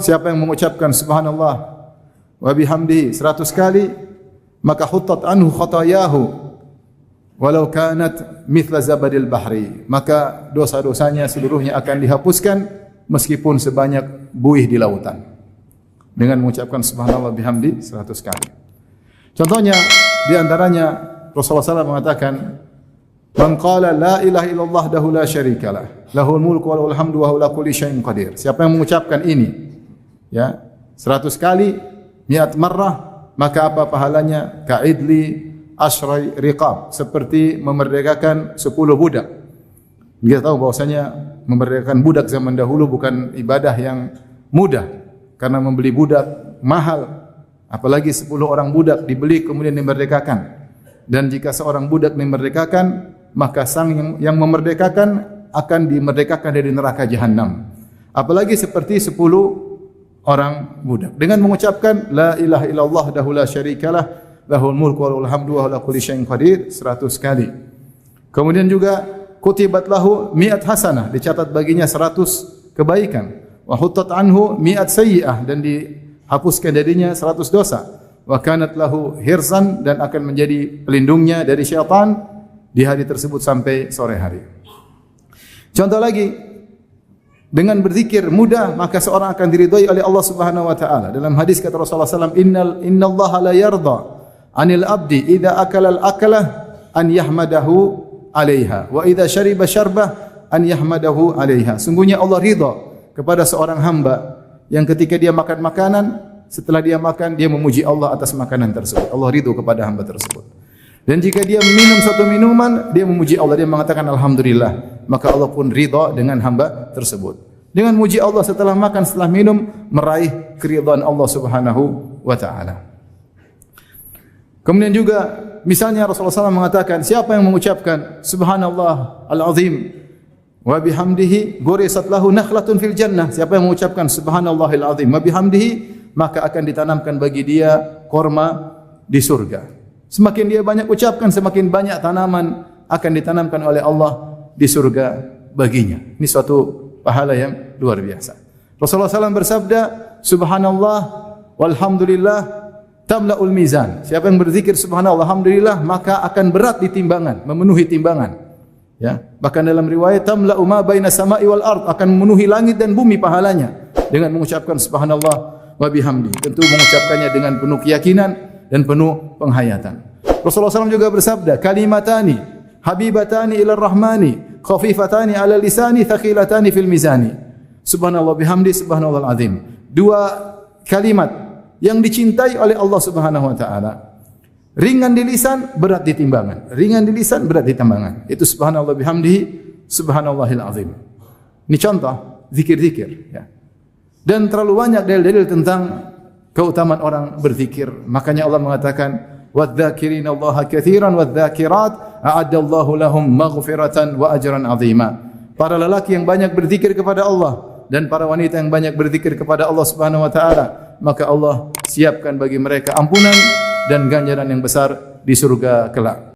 siapa yang mengucapkan subhanallah wa bihamdihi 100 kali, maka huttat anhu khatayahu walau kanat mithla zabadil bahri, maka dosa-dosanya seluruhnya akan dihapuskan meskipun sebanyak buih di lautan, dengan mengucapkan subhanallah bihamdi 100 kali. Contohnya di antaranya Rasulullah SAW mengatakan, man qala la ilaha illallah dahu la syarikalah lahul mulku wa lahul hamdu wa huwa ala kulli syai'in qadir. Siapa yang mengucapkan ini ya 100 kali, mi'at marrah, maka apa pahalanya? Ka'idli asyrai riqab, seperti memerdekakan 10 budak. Kita tahu bahwasanya memerdekakan budak zaman dahulu bukan ibadah yang mudah, karena membeli budak mahal, apalagi 10 orang budak dibeli kemudian dimerdekakan. Dan jika seorang budak dimerdekakan, maka sang yang memerdekakan akan dimerdekakan dari neraka jahanam. Apalagi seperti 10 orang budak. Dengan mengucapkan la ilaha illallah dahu la syarikalah lahul mulku wa lahul hamdu wa huwa ala kulli syai'in qadir 100 kali. Kemudian juga kutibat lahu mi'at hasanah, dicatat baginya 100 kebaikan. Wa huttat anhu mi'at sayyi'ah, dan dihapuskan darinya 100 dosa. Wa kanat lahu hirzan, dan akan menjadi pelindungnya dari syaitan di hari tersebut sampai sore hari. Contoh lagi, dengan berzikir mudah maka seorang akan diridhai oleh Allah Subhanahu wa taala. Dalam hadis kata Rasulullah sallallahu alaihi wasallam, innallaha la yarda 'anil abdi idza akala al-akalah an yahmadahu 'alaiha wa idza syariba syarbah an yahmadahu 'alaiha. Sungguhnya Allah ridha kepada seorang hamba yang ketika dia makan makanan, setelah dia makan dia memuji Allah atas makanan tersebut. Allah ridha kepada hamba tersebut. Dan jika dia minum suatu minuman, dia memuji Allah, dia mengatakan alhamdulillah, maka Allah pun ridha dengan hamba tersebut. Dengan muji Allah setelah makan, setelah minum, meraih keridhaan Allah Subhanahu wa taala. Kemudian juga misalnya Rasulullah SAW mengatakan, siapa yang mengucapkan subhanallah al-azim wa bihamdihi gurisat lahu nakhlatun fil jannah. Siapa yang mengucapkan subhanallahil azim wa bihamdihi, maka akan ditanamkan bagi dia korma di surga. Semakin dia banyak ucapkan, semakin banyak tanaman akan ditanamkan oleh Allah di surga baginya. Ini suatu pahala yang luar biasa. Rasulullah SAW bersabda, subhanallah walhamdulillah tamla'ul mizan. Siapa yang berzikir subhanallah alhamdulillah, maka akan berat di timbangan, memenuhi timbangan. Ya, bahkan dalam riwayat tamla'u ma baina sama'i wal ard, akan memenuhi langit dan bumi pahalanya dengan mengucapkan subhanallah wa bihamdi. Tentu mengucapkannya dengan penuh keyakinan dan penuh penghayatan. Rasulullah SAW juga bersabda, kalimatani habibatani ila rahmani khafifatani ala lisani thaqilatani fil mizani. Subhanallah bihamdi subhanallahal azim. Dua kalimat yang dicintai oleh Allah Subhanahu wa taala. Ringan di lisan, berat di timbangan. Ringan di lisan, berat di timbangan. Itu subhanallah bihamdihi subhanallahil azim. Ini contoh zikir-zikir ya. Dan terlalu banyak dalil-dalil tentang keutamaan orang berzikir. Makanya Allah mengatakan, wadz-dzakirina Allaha katsiran wadz-dzakirat a'addallahu lahum maghfiratan wa ajran 'azima. Para lelaki yang banyak berzikir kepada Allah dan para wanita yang banyak berzikir kepada Allah Subhanahu wa taala, maka Allah siapkan bagi mereka ampunan dan ganjaran yang besar di surga kelak.